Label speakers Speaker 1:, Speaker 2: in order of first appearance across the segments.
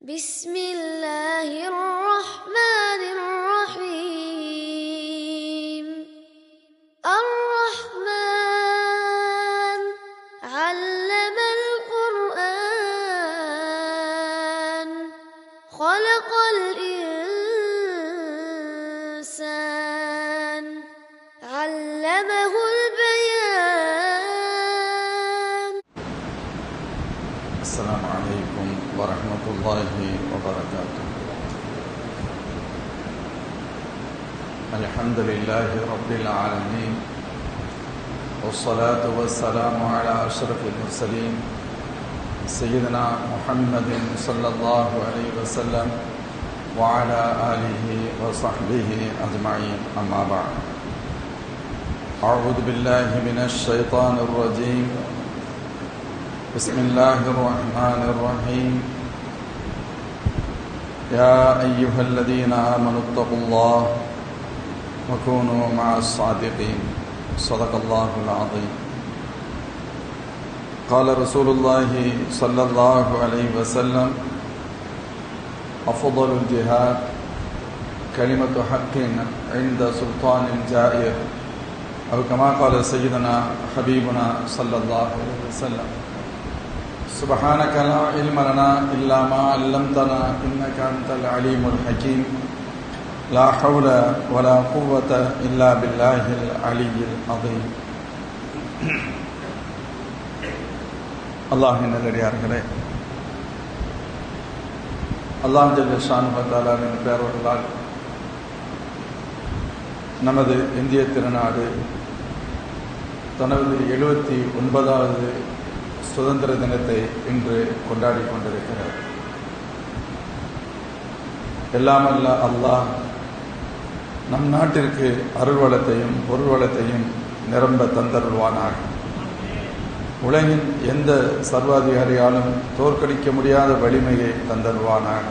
Speaker 1: بسم الله الرحمن الرحيم الرحمن علم القرآن خلق الإنسان علمه البيان.
Speaker 2: السلام عليكم ورحمة الله وبركاته. الحمد لله رب العالمين، والصلاة والسلام على أشرف المرسلين سيدنا محمد صلى الله عليه وسلم وعلى آله وصحبه أجمعين، أما بعد. أعوذ بالله من الشيطان الرجيم. بسم الله الرحمن الرحيم. يا أيها الذين آمنوا اتقوا الله وكونوا مع الصادقين. صدق الله العظيم. قال رسول الله صلى الله عليه وسلم: أفضل الجهاد كلمة حق عند سلطان جائر، أو كما قال سيدنا حبيبنا صلى الله عليه وسلم: سبحانك لا علم لنا إلا ما علمتنا إنك أنت العليم الحكيم. لا حول ولا قوة إلا بالله العلي العظيم. அல்லாஹ்வின் நல்லடியார்களே, அல்லாஹ் ஜல்ல ஷானுஹு வ தஆலாவின் பேரருளால் நமது இந்திய திருநாடு தனது 79வது சுதந்திர தினத்தை இன்று கொண்டாடி கொண்டிருக்கிறார். எல்லாமல்ல அல்லாஹ் நம் நாட்டிற்கு அருள் வளத்தையும் பொருள் வளத்தையும் நிரம்ப தந்தருள்வானாக. உலகின் எந்த சர்வாதிகாரியாலும் தோற்கடிக்க முடியாத வலிமையை தந்தருள்வானாக.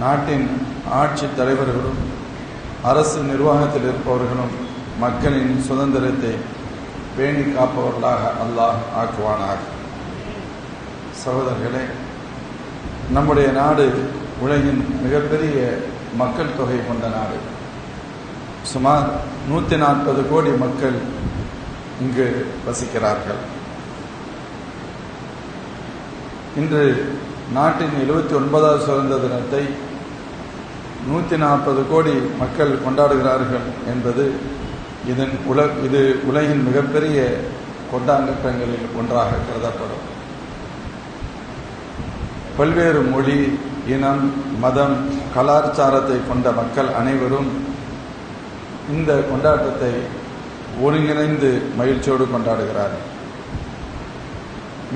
Speaker 2: நாட்டின் ஆட்சி தலைவர்களும் அரசு நிர்வாகத்தில் இருப்பவர்களும் மக்களின் சுதந்திரத்தை பேணி காப்பவர்களாக அல்லாஹ் ஆக்குவானாக. சகோதரர்களே, நம்முடைய நாடு உலகின் மிகப்பெரிய மக்கள் தொகை கொண்ட நாடு. சுமார் 140 கோடி மக்கள் இங்கு வசிக்கிறார்கள். இன்று நாட்டின் 79வது சுதந்திர தினத்தை 140 கோடி மக்கள் கொண்டாடுகிறார்கள் என்பது இது உலகின் மிகப்பெரிய கொண்டாட்டங்களில் ஒன்றாக கருதப்படும். பல்வேறு மொழி, இனம், மதம், கலாச்சாரத்தை கொண்ட மக்கள் அனைவரும் இந்த கொண்டாட்டத்தை ஒருங்கிணைந்து மகிழ்ச்சியோடு கொண்டாடுகிறார்கள்.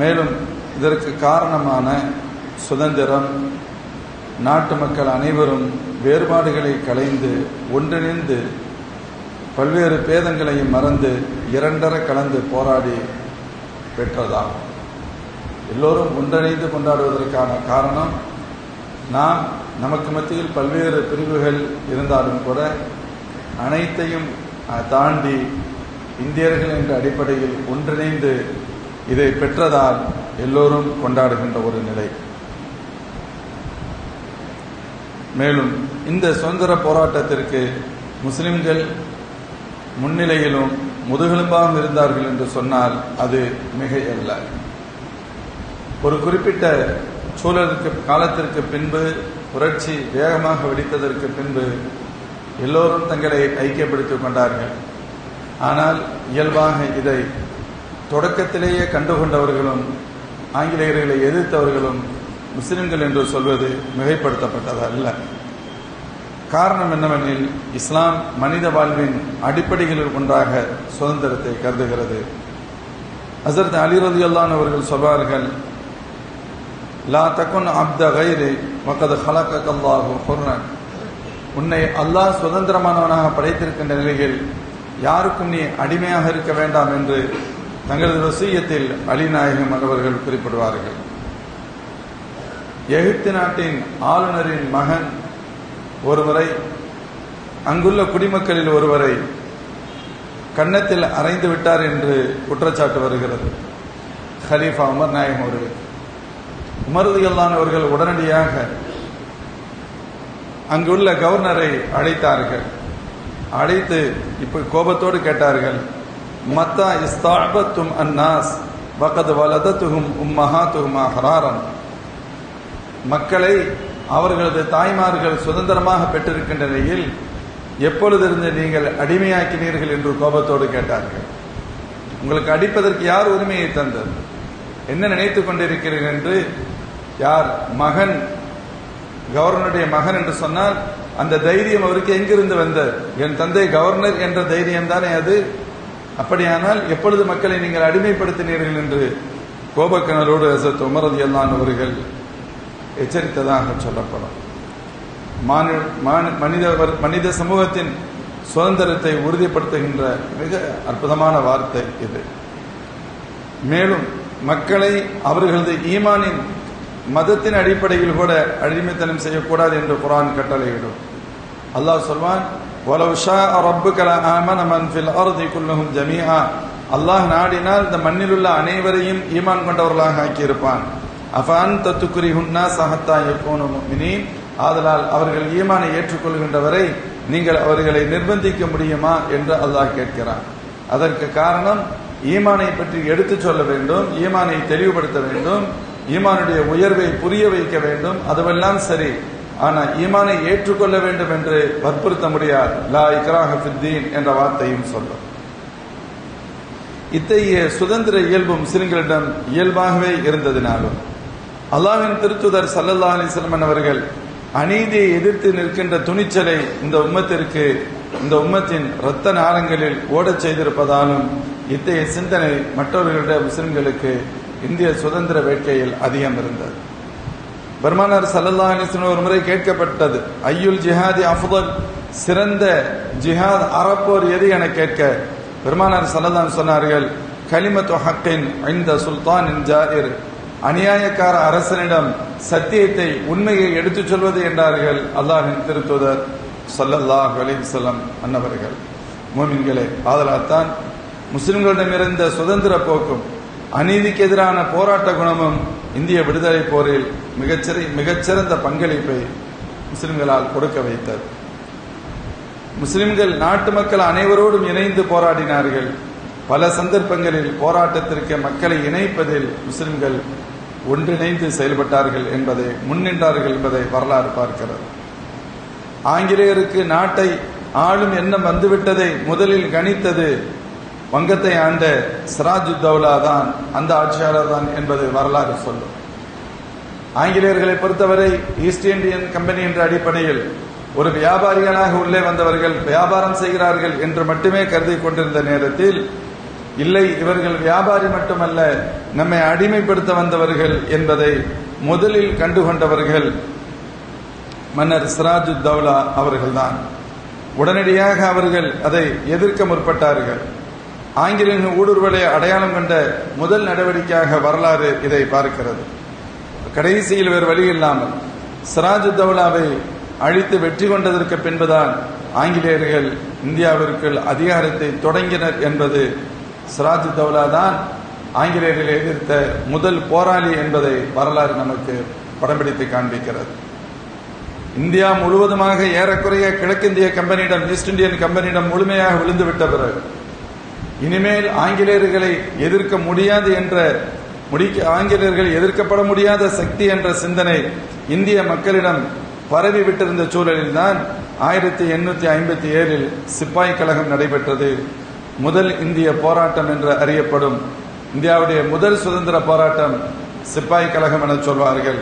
Speaker 2: மேலும் இதற்கு காரணமான சுதந்திரம், நாட்டு மக்கள் அனைவரும் வேறுபாடுகளை களைந்து ஒன்றிணைந்து பல்வேறு பேதங்களையும் மறந்து இரண்டர கலந்து போராடி பெற்றதாகும். எல்லோரும் ஒன்றிணைந்து கொண்டாடுவதற்கான காரணம், நாம் நமக்கு மத்தியில் பல்வேறு பிரிவுகள் இருந்தாலும் கூட அனைத்தையும் தாண்டி இந்தியர்கள் என்ற அடிப்படையில் ஒன்றிணைந்து இதை பெற்றதால் எல்லோரும் கொண்டாடுகின்ற ஒரு நிலை. மேலும் இந்த சுதந்திர போராட்டத்திற்கு முஸ்லிம்கள் முன்னிலையிலும் முதுகெலும்பாகவும் இருந்தார்கள் என்று சொன்னால் அது மிகையல்ல. ஒரு குறிப்பிட்ட சூழலுக்கு காலத்திற்கு பின்பு புரட்சி வேகமாக வெடித்ததற்கு பின்பு எல்லோரும் தங்களை ஐக்கியப்படுத்திக் கொண்டார்கள். ஆனால் இயல்பாக இதை தொடக்கத்திலேயே கண்டுகொண்டவர்களும் ஆங்கிலேயர்களை எதிர்த்தவர்களும் முஸ்லிம்கள் என்று சொல்வது மிகைப்படுத்தப்பட்டதல்ல. காரணம் என்னவெனில், இஸ்லாம் மனித வாழ்வின் அடிப்படைகளில் ஒன்றாக சுதந்திரத்தை கருதுகிறது. ஹஸரத் அலி ரலியல்லாஹு அன்ஹு அவர்கள் சொல்வார்கள்: லா தகுன் அப்த கைரி வகத் ஹலகல்லாஹு ஹுர்ரன். உன்னை அல்லாஹ் சுதந்திரமானவனாக படைத்திருக்கின்ற நிலையில் யாருக்கும் நீ அடிமையாக இருக்க வேண்டாம் என்று தங்களது வசியத்தில் அலி நாயகம் அவர்கள் குறிப்பிடுவார்கள். எகிப்து நாட்டின் ஆளுநரின் மகன் ஒருவரை, அங்குள்ள குடிமக்களில் ஒருவரை கன்னத்தில் அறைந்து விட்டார் என்று குற்றச்சாட்டு வருகிறது. ஹலீஃபா உமர் நாயகம் அவர்கள். உமர் ரலியல்லாஹு அன்ஹு அவர்கள் உடனடியாக அங்குள்ள கவர்னரை அழைத்தார்கள். அழைத்து இப்ப கோபத்தோடு கேட்டார்கள், மத்தா இஸ்தாபத்தும் அன்னாஸ் வகத் வலதத்துஹும் உம்மஹாத்துஹும் அஹ்ராரன். மக்களை அவர்களது தாய்மார்கள் சுதந்திரமாக பெற்றிருக்கின்ற நிலையில் எப்பொழுதிருந்து நீங்கள் அடிமையாக்கினீர்கள் என்று கோபத்தோடு கேட்டார்கள். உங்களுக்கு அடிப்பதற்கு யார் உரிமையை தந்தது? என்ன நினைத்துக் கொண்டிருக்கிறீர்கள் என்று. யார் மகன், கவர்னருடைய மகன் என்று சொன்னால் அந்த தைரியம் அவருக்கு எங்கிருந்து வந்தது? என் தந்தை கவர்னர் என்ற தைரியம் தானே அது. அப்படியானால் எப்பொழுது மக்களை நீங்கள் அடிமைப்படுத்தினீர்கள் என்று கோபக்கிணரோடு ஹஸரத் உமர் ரலியல்லாஹு அன்ஹு அவர்கள் எச்சரித்ததாக சொல்லப்படும். மனித சமூகத்தின் சுதந்திரத்தை உறுதிப்படுத்துகின்ற மிக அற்புதமான வார்த்தை இது. மேலும் மக்களை அவர்களது ஈமானின் மதத்தின் அடிப்படையில் கூட அடிமைத்தனம் செய்யக்கூடாது என்று குர்ஆன் கட்டளையிடும். அல்லாஹ் சொல்வான், வலவ் ஷாஅ ரப்புக லஆமன மன் ஃபில் அர்தி குல்லுஹும் ஜமீஆ. அல்லாஹ் நாடினால் இந்த மண்ணில் உள்ள அனைவரையும் ஈமான் கொண்டவர்களாக ஆக்கியிருப்பான். அஃபஅன்த துக்ரிஹுன் நாஸ ஹத்தா யகூனு முஃமினீன். ஆதலால் அவர்கள் ஈமானை ஏற்றுக்கொள்கின்ற வரை நீங்கள் அவர்களை நிர்பந்திக்க முடியுமா என்று அல்லாஹ் கேட்கிறான். அதற்கு காரணம், ஈமானை பற்றி எடுத்துச் சொல்ல வேண்டும், ஈமானை தெளிவுபடுத்த வேண்டும், ஈமானுடைய உயர்வை புரிய வைக்க வேண்டும். அதுவெல்லாம் சரி, ஆனால் ஈமானை ஏற்றுக்கொள்ள வேண்டும் என்று வற்புறுத்த முடியாது. லா இக்ராஹ ஃபித்தீன் என்ற வார்த்தையும் சொல்லும். இத்தகைய சுதந்திர இயல்பு முஸ்லிம்களிடம் இயல்பாகவே இருந்ததினாலும் அல்லாஹ்வின் திருத்தூதர் ஸல்லல்லாஹு அலைஹி வஸல்லம் அவர்கள் அநீதியை எதிர்த்து நிற்கின்ற துணிச்சலை இந்த உம்மத்திற்கு, இந்த உம்மத்தின் இரத்த நாளங்களில் ஓடச் செய்திருப்பதாலும் இத்தகைய சிந்தனை மற்றவர்களுடைய முஸ்லிம்களுக்கு இந்திய சுதந்திர வேட்கையில் அதிகம் இருந்தது. பெருமானார் ஸல்லல்லாஹு அலைஹி வஸல்லம் ஒரு முறை கேட்கப்பட்டது, ஐயுல் ஜிஹாதி அஃதல், சிறந்த ஜிஹாத் அறப்போர் எது என கேட்க பெருமானார் ஸல்லல்லாஹு அலைஹி சொன்னார்கள், கலிமத்து ஹக்கின் இன்த சுல்தானின் ஜாயிர், அநியாயக்கார அரசனிடம் சத்தியத்தை, உண்மையை எடுத்துச் சொல்வது என்றார்கள் அல்லாஹ்வின் திருத்தூதர் ஸல்லல்லாஹு அலைஹி வஸல்லம் அன்னவர்கள். மூமின்களே, ஆதலால்தான் முஸ்லிம்களிடமிருந்த சுதந்திர போக்கும் அநீதிக்கு எதிரான போராட்ட குணமும் இந்திய விடுதலை போரில் மிகச்சிறந்த பங்களிப்பை முஸ்லிம்களால் கொடுக்க வைத்தது. முஸ்லிம்கள் நாட்டு மக்கள் அனைவரோடும் இணைந்து போராடினார்கள். பல சந்தர்ப்பங்களில் போராட்டத்திற்கு மக்களை இணைப்பதில் முஸ்லிம்கள் ஒன்றிணைந்து செயல்பட்டார்கள் என்பதை, முன்னின்றார்கள் என்பதை வரலாறு பார்க்கிறது. ஆங்கிலேயருக்கு நாட்டை ஆளும் எண்ணம் வந்துவிட்டதை முதலில் கணித்தது வங்கத்தை ஆண்ட சிராஜுத்தௌலா தான், அந்த ஆட்சியாளர் தான் என்பது வரலாறு சொல்லும். ஆங்கிலேயர்களை பொறுத்தவரை ஈஸ்ட் இந்தியன் கம்பெனி என்ற அடிப்படையில் ஒரு வியாபாரிகளாக உள்ளே வந்தவர்கள் வியாபாரம் செய்கிறார்கள் என்று மட்டுமே கருதி கொண்டிருந்த நேரத்தில், இல்லை, இவர்கள் வியாபாரி மட்டுமல்ல, நம்மை அடிமைப்படுத்த வந்தவர்கள் என்பதை முதலில் கண்டுகொண்டவர்கள் மன்னர் சிராஜுத்தௌலா அவர்கள்தான். உடனடியாக அவர்கள் அதை எதிர்க்க முற்பட்டார்கள். ஆங்கிலேயர்கள் ஊடுருவலை அடையாளம் கண்ட முதல் நடவடிக்கையாக வரலாறு இதை பார்க்கிறது. கடைசியில் வேறு வழி இல்லாமல் சிராஜுத்தௌலாவை அழித்து வெற்றி கொண்டதற்கு பின்புதான் ஆங்கிலேயர்கள் இந்தியாவிற்குள் அதிகாரத்தை தொடங்கினர் என்பது, சிராஜுத்தௌலா தான் ஆங்கிலேயர்களை எதிர்த்த முதல் போராளி என்பதை வரலாறு நமக்கு படம் பிடித்து காண்பிக்கிறது. இந்தியா முழுவதுமாக ஏறக்குறைய கிழக்கிந்திய கம்பெனியிடம், ஈஸ்ட் இந்தியன் கம்பெனியிடம் முழுமையாக விழுந்துவிட்ட பிறகு இனிமேல் ஆங்கிலேயர்களை எதிர்க்க முடியாது என்ற, ஆங்கிலேயர்கள் எதிர்க்கப்பட முடியாத சக்தி என்ற சிந்தனை இந்திய மக்களிடம் பரவிவிட்டிருந்த சூழலில் தான் 1857 சிப்பாய் கழகம் நடைபெற்றது. முதல் இந்திய போராட்டம் என்று அறியப்படும் இந்தியாவுடைய முதல் சுதந்திர போராட்டம் சிப்பாய் கழகம் என சொல்வார்கள்.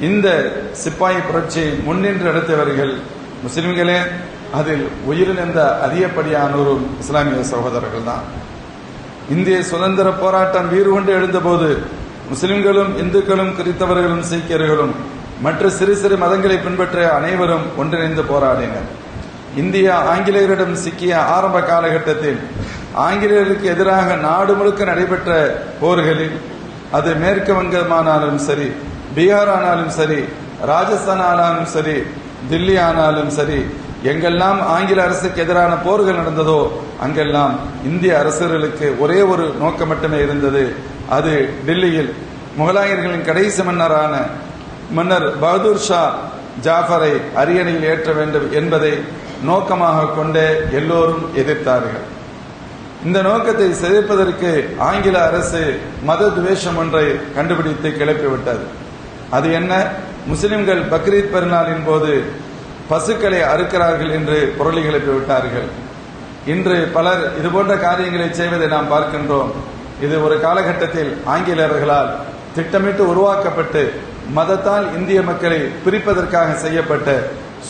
Speaker 2: இந்த சிப்பாய் புரட்சியை முன்னின்று நடத்தியவர்கள் முஸ்லிம்களே. அதில் உயிரிழந்த அதிகப்படியானோரும் இஸ்லாமிய சகோதரர்கள் தான். இந்திய சுதந்திர போராட்டம் வீறு கொண்டு எழுந்தபோது முஸ்லிம்களும் இந்துக்களும் கிறிஸ்தவர்களும் சீக்கியர்களும் மற்ற சிறு சிறு மதங்களை பின்பற்ற அனைவரும் ஒன்றிணைந்து போராடினர். இந்தியா ஆங்கிலேயரிடம் சிக்கிய ஆரம்ப காலகட்டத்தில் ஆங்கிலேயர்களுக்கு எதிராக நாடு முழுக்க நடைபெற்ற போர்களில், அது மேற்கு வங்கமானாலும் சரி, பீகார் ஆனாலும் சரி, ராஜஸ்தான் ஆனாலும் சரி, தில்லி ஆனாலும் சரி, எங்கெல்லாம் ஆங்கில அரசுக்கு எதிரான போர்கள் நடந்ததோ அங்கெல்லாம் இந்திய அரசர்களுக்கு ஒரே ஒரு நோக்கம் மட்டுமே இருந்தது. அது டில்லியில் முகலாயர்களின் கடைசி மன்னரான மன்னர் பகதூர் ஷா ஜாஃபரை அரியணையில் ஏற்ற வேண்டும் என்பதை நோக்கமாக கொண்டே எல்லோரும் எதிர்த்தார்கள். இந்த நோக்கத்தை சிதைப்பதற்கு ஆங்கில அரசு மத துவேஷம் ஒன்றை கண்டுபிடித்து கிளப்பிவிட்டது. அது என்ன? முஸ்லிம்கள் பக்ரீத் பெருநாளின் போது பசுக்களை அறுக்கிறார்கள் என்று பொருளை கிளப்பிவிட்டார்கள். இன்று பலர் இதுபோன்ற காரியங்களை செய்வதை நாம் பார்க்கின்றோம். இது ஒரு காலகட்டத்தில் ஆங்கிலேயர்களால் திட்டமிட்டு உருவாக்கப்பட்டு மதத்தால் இந்திய மக்களை பிரிப்பதற்காக செய்யப்பட்ட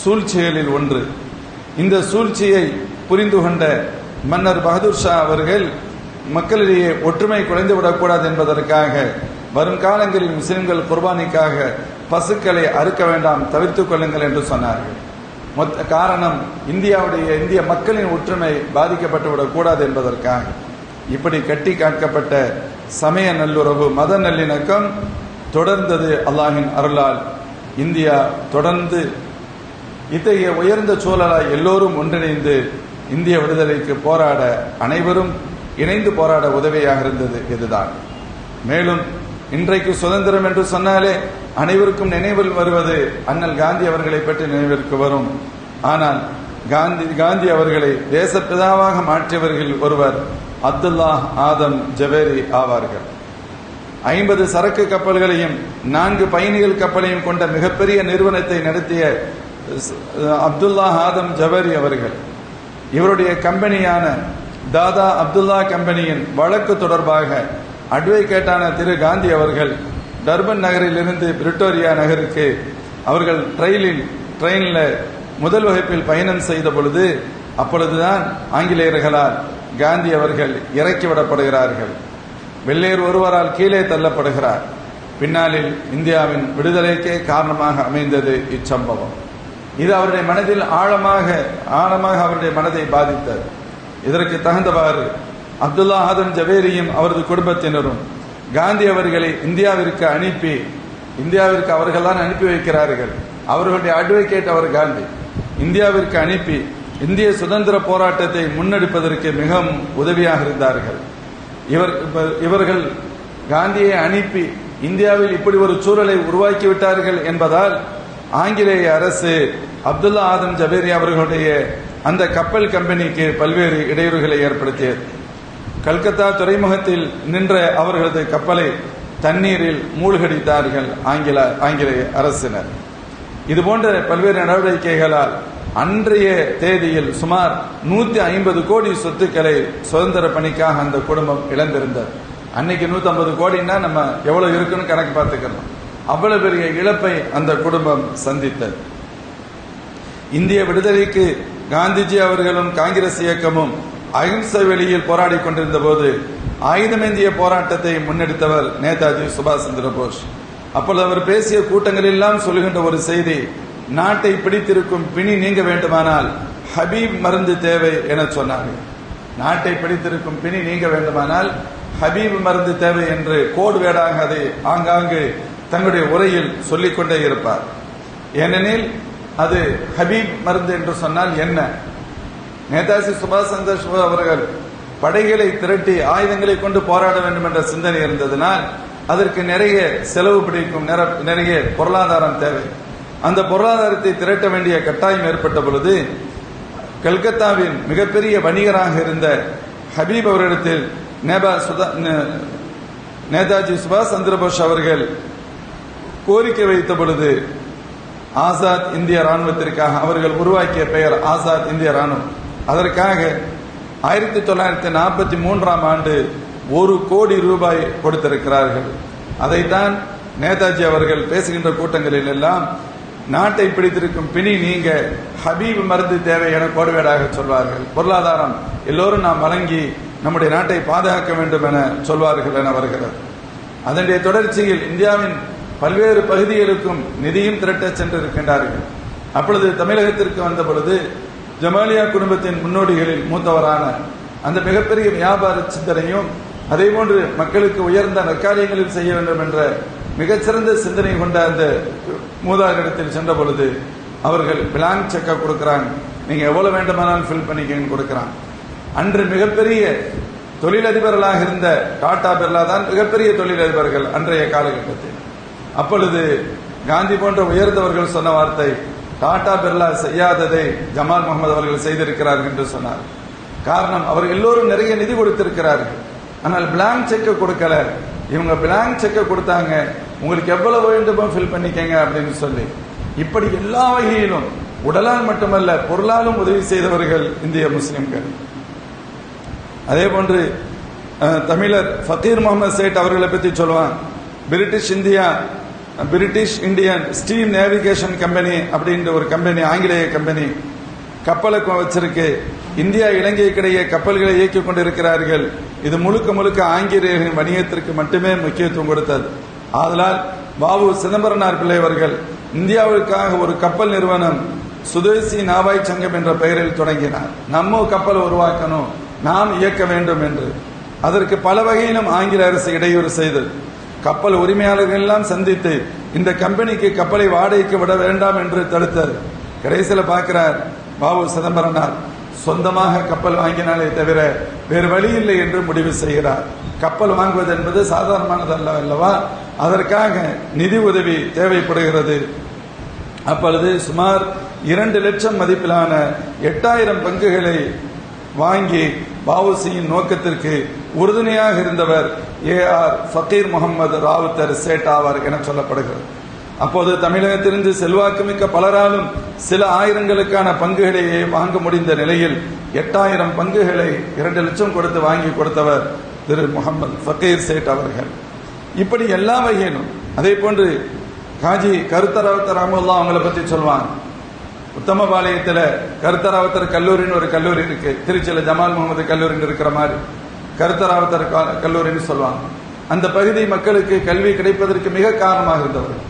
Speaker 2: சூழ்ச்சிகளில் ஒன்று. இந்த சூழ்ச்சியை புரிந்து கொண்ட மன்னர் பகதூர் ஷா அவர்கள் மக்களிடையே ஒற்றுமை குறைந்துவிடக்கூடாது என்பதற்காக வரும் காலங்களில் முஸ்லிம்கள் குர்பானிக்காக பசுக்களை அறுக்க வேண்டாம், தவிர்த்துக் கொள்ளுங்கள் என்று சொன்னார்கள். மொத்த காரணம் இந்திய மக்களின் ஒற்றுமை பாதிக்கப்பட்டுவிடக் கூடாது என்பதற்காக. இப்படி கட்டி காக்கப்பட்ட சமய நல்லுறவு, மத நல்லிணக்கம் தொடர்ந்தது. அல்லாஹின் அருளால் இந்தியா தொடர்ந்து இத்தகைய உயர்ந்த சூழலாய் எல்லோரும் ஒன்றிணைந்து இந்திய விடுதலைக்கு போராட, அனைவரும் இணைந்து போராட உதவியாக இருந்தது இதுதான். மேலும் இன்றைக்கு சுதந்திரம் என்று சொன்னாலே அனைவருக்கும் நினைவில் வருவது அண்ணல் காந்தி அவர்களை பற்றி நினைவிற்கு வரும். ஆனால் காந்தி அவர்களை தேசப்பிதாவாக மாற்றியவர்கள் ஒருவர் அப்துல்லா ஆதம் ஜவேரி ஆவார்கள். 50 சரக்கு கப்பல்களையும் 4 பயணிகள் கப்பலையும் கொண்ட மிகப்பெரிய நிறுவனத்தை நடத்திய அப்துல்லா ஆதம் ஜவேரி அவர்கள், இவருடைய கம்பெனியான தாதா அப்துல்லா கம்பெனியின் வழக்கு தொடர்பாக அட்வொகேட்டான திரு காந்தி அவர்கள் டர்பன் நகரில் இருந்து பிரிட்டோரியா நகருக்கு அவர்கள் ட்ரெயினில் முதல் வகுப்பில் பயணம் செய்த பொழுது, அப்பொழுதுதான் ஆங்கிலேயர்களால் காந்தி அவர்கள் இறக்கிவிடப்படுகிறார்கள். வெள்ளையர் ஒருவரால் கீழே தள்ளப்படுகிறார். பின்னாளில் இந்தியாவின் விடுதலைக்கே காரணமாக அமைந்தது இச்சம்பவம். இது அவருடைய மனதில் ஆழமாக அவருடைய மனதை பாதித்தது. இதற்கு தகுந்தவாறு அப்துல்லா ஆதம் ஜவேரியும் அவரது குடும்பத்தினரும் காந்தி அவர்களை இந்தியாவிற்கு அவர்கள்தான் அனுப்பி வைக்கிறார்கள். அவர்களுடைய அட்வொகேட் அவர் காந்தி இந்தியாவிற்கு அனுப்பி இந்திய சுதந்திர போராட்டத்தை முன்னெடுப்பதற்கு மிகவும் உதவியாக இருந்தார்கள். இவர்கள் காந்தியை அனுப்பி இந்தியாவில் இப்படி ஒரு சூழலை உருவாக்கிவிட்டார்கள் என்பதால் ஆங்கிலேய அரசு அப்துல்லா ஆதம் ஜவேரி அவர்களுடைய அந்த கப்பல் கம்பெனிக்கு பல்வேறு இடையூறுகளை ஏற்படுத்தியது. கல்கத்தா துறைமுகத்தில் நின்ற அவர்களது கப்பலை தண்ணீரில் மூழ்கடித்தார்கள் ஆங்கிலேய அரசினர். இதுபோன்ற பல்வேறு நடவடிக்கைகளால் அன்றைய தேதியில் சுமார் 150 கோடி சொத்துக்களை சுதந்திர பணிக்காக அந்த குடும்பம் இழந்திருந்தது. அன்னைக்கு 150 கோடின்னா நம்ம எவ்வளவு இருக்குன்னு கணக்கு பார்த்துக்கலாம். அவ்வளவு பெரிய இழப்பை அந்த குடும்பம் சந்தித்தது. இந்திய விடுதலைக்கு காந்திஜி அவர்களும் காங்கிரஸ் இயக்கமும் அகிம்சை வெளியில் போராடி கொண்டிருந்த போது ஆயுதமேந்திய போராட்டத்தை முன்னெடுத்தவர் நேதாஜி சுபாஷ் சந்திர போஸ். அப்பொழுது அவர் பேசிய கூட்டங்களெல்லாம் சொல்லுகின்ற ஒரு செய்தி, நாட்டை பிடித்திருக்கும் பிணி நீங்க வேண்டுமானால் ஹபீப் மருந்து தேவை என சொன்னார்கள். நாட்டை பிடித்திருக்கும் பிணி நீங்க வேண்டுமானால் ஹபீப் மருந்து தேவை என்று கோடு வேடாக அதை ஆங்காங்கு தங்களுடைய உரையில் சொல்லிக்கொண்டே இருப்பார். ஏனெனில் அது ஹபீப் மருந்து என்று சொன்னால் என்ன? நேதாஜி சுபாஷ் சந்திர போஸ் அவர்கள் படைகளை திரட்டி ஆயுதங்களை கொண்டு போராட வேண்டும் என்ற சிந்தனை இருந்ததனால் அதற்கு நிறைய செலவு பிடிக்கும், நிறைய பொருளாதாரம் தேவை. அந்த பொருளாதாரத்தை திரட்ட வேண்டிய கட்டாயம் ஏற்பட்ட பொழுது கல்கத்தாவின் மிகப்பெரிய வணிகராக இருந்த ஹபீப் அவரிடத்தில் நேதாஜி சுபாஷ் சந்திர போஸ் அவர்கள் கோரிக்கை வைத்த பொழுது ஆசாத் இந்திய ராணுவத்திற்காக அவர்கள் உருவாக்கிய பெயர் ஆசாத் இந்திய ராணுவம், அதற்காக 1943ஆம் ஆண்டு 1 கோடி ரூபாய் கொடுத்திருக்கிறார்கள். அதைத்தான் நேதாஜி அவர்கள் பேசுகின்ற கூட்டங்களில் எல்லாம் நாட்டை பிடித்திருக்கும் பிணி நீங்க ஹபீப் மருந்து தேவை என கோடுவேடாக சொல்வார்கள். பொருளாதாரம் எல்லோரும் நாம் வழங்கி நம்முடைய நாட்டை பாதுகாக்க வேண்டும் என சொல்வார்கள் என வருகிறது. அதனுடைய தொடர்ச்சியில் இந்தியாவின் பல்வேறு பகுதிகளுக்கும் நிதியும் திரட்ட சென்றிருக்கின்றார்கள். அப்பொழுது தமிழகத்திற்கு வந்த பொழுது ஜமாலியா குடும்பத்தின் முன்னோடிகளில் மூத்தவரான அந்த மிகப்பெரிய வியாபார சிந்தனையும் அதேபோன்று மக்களுக்கு உயர்ந்த நற்காரியங்களில் செய்ய வேண்டும் என்ற மிகச்சிறந்த சிந்தனை கொண்ட அந்த மூதாரிடத்தில் சென்ற பொழுது அவர்கள் பிளாங்க் செக்கை கொடுக்கிறாங்க, நீங்க எவ்வளவு வேண்டுமானாலும் ஃபில் பண்ணிக்கன்னு கொடுக்கிறாங்க. அன்று மிகப்பெரிய தொழிலதிபர்களாக இருந்த டாடா பிர்லா தான் மிகப்பெரிய தொழிலதிபர்கள் அன்றைய காலகட்டத்தில். அப்பொழுது காந்தி போன்ற உயர்ந்தவர்கள் சொன்ன வார்த்தை, டாடா பிர்லா செய்யாததை ஜமால் முகமது அவர்கள் செய்திருக்கிறார்கள் என்று சொன்னார். காரணம், அவர்கள் எல்லோரும் நிறைய நிதி கொடுத்திருக்கிறார்கள், ஆனால் பிளாங்க் செக்கை கொடுக்கல. இவங்க பிளாங்க் செக்கை கொடுத்தாங்க, உங்களுக்கு எவ்வளவு வேண்டுமோ ஃபில் பண்ணிக்கங்க அப்படின்னு சொல்லி. இப்படி எல்லா வகையிலும் உடலால் மட்டுமல்ல பொருளாலும் உதவி செய்தவர்கள் இந்திய முஸ்லிம்கள். அதே போன்று தமிழர் ஃபக்கீர் முகமது சேட் அவர்களை பற்றி சொல்லுவான். British Indian steam navigation company அப்படின்ற ஒரு கம்பெனி, ஆங்கிலேய கம்பெனி, கப்பலை வச்சிருக்கு. இந்தியா இலங்கைக்கிடையே கப்பல்களை இயக்கிக் கொண்டிருக்கிறார்கள். இது முழுக்க முழுக்க ஆங்கிலேயர்களின் வணிகத்திற்கு மட்டுமே முக்கியத்துவம் கொடுத்தது. ஆதலால் பாபு சிதம்பரனார் பிள்ளை அவர்கள் இந்தியாவிற்காக ஒரு கப்பல் நிறுவனம் சுதேசி நாவாய் சங்கம் என்ற பெயரில் தொடங்கினார். நம்ம கப்பல் உருவாக்கணும், நாம் இயக்க வேண்டும் என்று. அதற்கு பல வகையிலும் ஆங்கில அரசு இடையூறு செய்தது. கப்பல் உரிமையாளர்கள் எல்லாம் சந்தித்து இந்த கம்பெனிக்கு கப்பலை வாடகைக்கு விட வேண்டாம் என்று தடுத்தது. கடைசியில் பார்க்கிறார் பாபு சிதம்பரனார், சொந்தமாக கப்பல் வாங்கினாலே தவிர வேறு வழி இல்லை என்று முடிவு செய்கிறார். கப்பல் வாங்குவது என்பது சாதாரணமானது அல்லவா, அதற்காக நிதி உதவி தேவைப்படுகிறது. அப்பொழுது சுமார் 2 லட்சம் மதிப்பிலான 8000 பங்குகளை வாங்கி பாவுசியின் நோக்கத்திற்கு உறுதுணையாக இருந்தவர் ஏஆர் ஃபக்கீர் முகமது ராவுத்தர் சேட் ஆவார் என சொல்லப்படுகிறது. அப்போது தமிழகத்திலிருந்து செல்வாக்குமிக்க பலராலும் சில ஆயிரங்களுக்கான பங்குகளை வாங்க முடிந்த நிலையில் 8000 பங்குகளை 2 லட்சம் கொடுத்து வாங்கி கொடுத்தவர் திரு முகமது ஃபக்கீர் சேட் அவர்கள். இப்படி எல்லா வகையிலும். அதே போன்று காஜி கருத்தராவத்தர் ரஹ்மத்துல்லாஹ் அவங்களை பற்றி சொல்வாங்க. உத்தமபாளையத்தில் கருத்தராவத்தர் கல்லூரின்னு ஒரு கல்லூரி இருக்கு. திருச்சியில் ஜமால் முகமது கல்லூரின்னு இருக்கிற மாதிரி கருத்தராவத்தர் கல்லூரின்னு சொல்லுவாங்க. அந்த பகுதி மக்களுக்கு கல்வி கிடைப்பதற்கு மிக காரணமாக இருந்தவர்.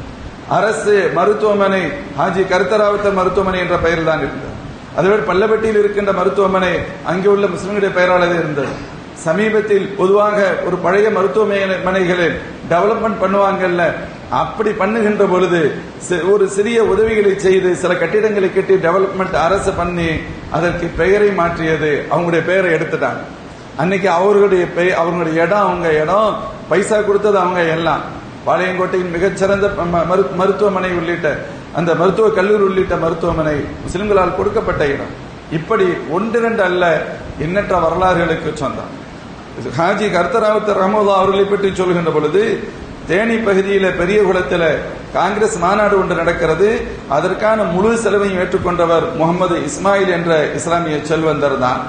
Speaker 2: அரசு மருத்துவமனை ஹாஜி கருத்தராவத்தர் மருத்துவமனை என்ற பெயரில் தான் இருந்தது. அதுவே பள்ளப்பட்டியில் இருக்கின்ற மருத்துவமனை அங்கே உள்ள முஸ்லிம்களுடைய பெயராளவே இருந்தது. சமீபத்தில் பொதுவாக ஒரு பழைய மருத்துவமனைகளில் டெவலப்மெண்ட் பண்ணுவாங்கல்ல, அப்படி பண்ணுகின்ற பொழுது ஒரு சிறிய உதவிகளை செய்து சில கட்டிடங்களை கட்டி டெவலப்மெண்ட் அரசு பண்ணி அதற்கு பெயரை மாற்றியது. அவங்களுடைய பெயரை எடுத்துட்டாங்க. அன்னைக்கு அவர்களுடைய இடம், அவங்க இடம், பைசா கொடுத்தது அவங்க எல்லாம். பாளையங்கோட்டையின் மிகச்சிறந்த மருத்துவமனை உள்ளிட்ட அந்த மருத்துவ கல்லூரி உள்ளிட்ட மருத்துவமனை முஸ்லிம்களால் கொடுக்கப்பட்ட இடம். இப்படி 1-2 அல்ல, எண்ணற்ற வரலாறுகளுக்கு சொந்தம். ஹாஜி கருத்தராவத்தர் ரஹ்மத்துல்லாஹ் அவர்களை பற்றி சொல்கின்ற பொழுது, தேனி பகுதியில் பெரிய குளத்தில் காங்கிரஸ் மாநாடு ஒன்று நடக்கிறது. அதற்கான முழு செலவையும் ஏற்றுக்கொண்டவர் முகமது இஸ்மாயில் என்ற இஸ்லாமிய செல்வந்தர் தான்.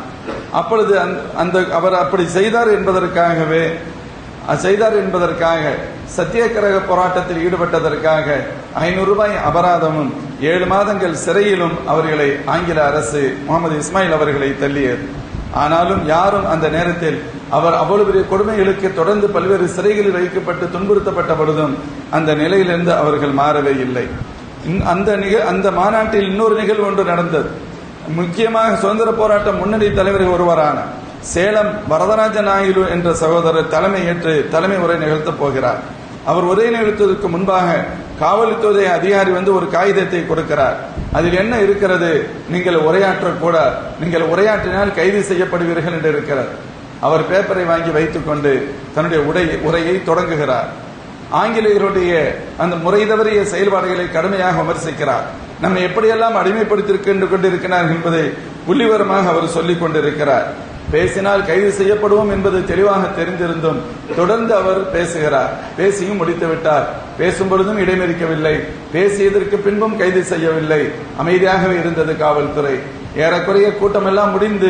Speaker 2: அப்பொழுது அவர் அப்படி செய்தார் என்பதற்காக சத்தியாகிரக போராட்டத்தில் ஈடுபட்டதற்காக 500 ரூபாய் அபராதமும் 7 மாதங்கள் சிறையிலும் அவர்களை ஆங்கில அரசு முகமது இஸ்மாயில் அவர்களை தள்ளியது. ஆனாலும் யாரும் அந்த நேரத்தில் அவர் அவ்வளவு பெரிய கொடுமைகளுக்கு தொடர்ந்து பல்வேறு சிறைகளில் வைக்கப்பட்டு துன்புறுத்தப்பட்ட பொழுதும் அந்த நிலையிலிருந்து அவர்கள் மாறவே இல்லை. அந்த மாநாட்டில் இன்னொரு நிகழ்வு ஒன்று நடந்தது. முக்கியமாக சுதந்திர போராட்ட முன்னணி தலைவர்கள் ஒருவரான சேலம் வரதராஜ நாயுடு என்ற சகோதரர் தலைமை உரை நிகழ்த்த போகிறார். அவர் உரை நிகழ்த்துவதற்கு முன்பாக காவல்துறை அதிகாரி ஒரு காகிதத்தை கொடுக்கிறார். அதில் என்ன இருக்கிறது, நீங்கள் உரையாற்றக்கூடாது, நீங்கள் உரையாற்றினால் கைது செய்யப்படுவீர்கள் என்று இருக்கிறார். அவர் பேப்பரை வாங்கி வைத்துக் கொண்டு தன்னுடைய உரையை தொடங்குகிறார். ஆங்கிலேயருடைய அந்த முறை தவறிய செயல்பாடுகளை கடுமையாக விமர்சிக்கிறார். நம்மை எப்படியெல்லாம் அடிமைப்படுத்திக் கொண்டிருக்கிறார் என்பதை புள்ளிவரமாக அவர் சொல்லிக் கொண்டிருக்கிறார். பேசினால் கைது செய்யப்படுவோம் என்பது தெளிவாக தெரிந்திருந்தும் தொடர்ந்து அவர் பேசுகிறார். பேசியும் முடித்து விட்டார். பேசும் பொழுதும் இடைமறிக்கவில்லை, பேசியதற்கு பின்பும் கைது செய்யவில்லை. அமைதியாகவே இருந்தது காவல்துறை. ஏறக்குறைய கூட்டமெல்லாம் முடிந்து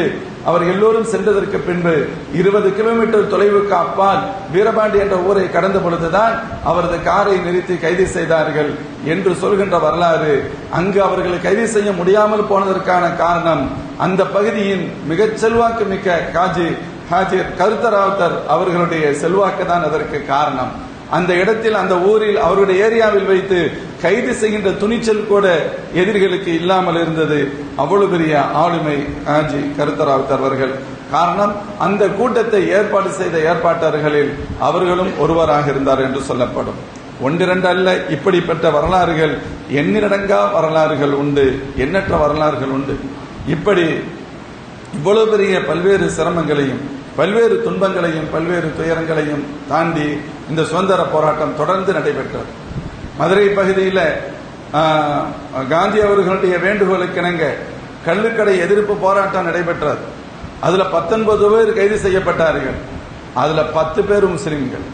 Speaker 2: அவர் எல்லோரும் சென்றதற்கு பின்பு 20 கிலோமீட்டர் தொலைவுக்கு அப்பால் வீரபாண்டி என்ற ஊரை கடந்த பொழுதுதான் அவரது காரை நிறுத்தி கைது செய்தார்கள் என்று சொல்கின்ற வரலாறு. அங்கு அவர்களை கைது செய்ய முடியாமல் போனதற்கான காரணம் அந்த பகுதியின் மிகச் செல்வாக்கு மிக்க ஹாஜி கருத்தராவத்தர் அவர்களுடைய செல்வாக்கு தான் அதற்கு காரணம். அந்த இடத்தில், அந்த ஊரில், அவருடைய ஏரியாவில் வைத்து கைது செய்கின்ற துணிச்சல் கூட எதிரிகளுக்கு இல்லாமல் இருந்தது. அவ்வளவு பெரிய ஆளுமை ஹாஜி கருத்தராவத்தர் அவர்கள். காரணம், அந்த கூட்டத்தை ஏற்பாடு செய்த ஏற்பாட்டாளர்களில் அவர்களும் ஒருவராக இருந்தார் என்று சொல்லப்படும். 1-2 அல்ல, இப்படிப்பட்ட வரலாறுகள் எண்ணிலடங்கா வரலாறுகள் உண்டு, எண்ணற்ற வரலாறுகள் உண்டு. இப்படி இவ்வளவு பெரிய பல்வேறு சிரமங்களையும் பல்வேறு துன்பங்களையும் பல்வேறு துயரங்களையும் தாண்டி இந்த சுதந்திர போராட்டம் தொடர்ந்து நடைபெற்றது. மதுரை பகுதியில் காந்தி அவர்களுடைய வேண்டுகோளுக்கு இணங்க கள்ளுக்கடை எதிர்ப்பு போராட்டம் நடைபெற்றது. அதுல 19 பேர் கைது செய்யப்பட்டார்கள். அதுல 10 பேர் முஸ்லிம்கள்.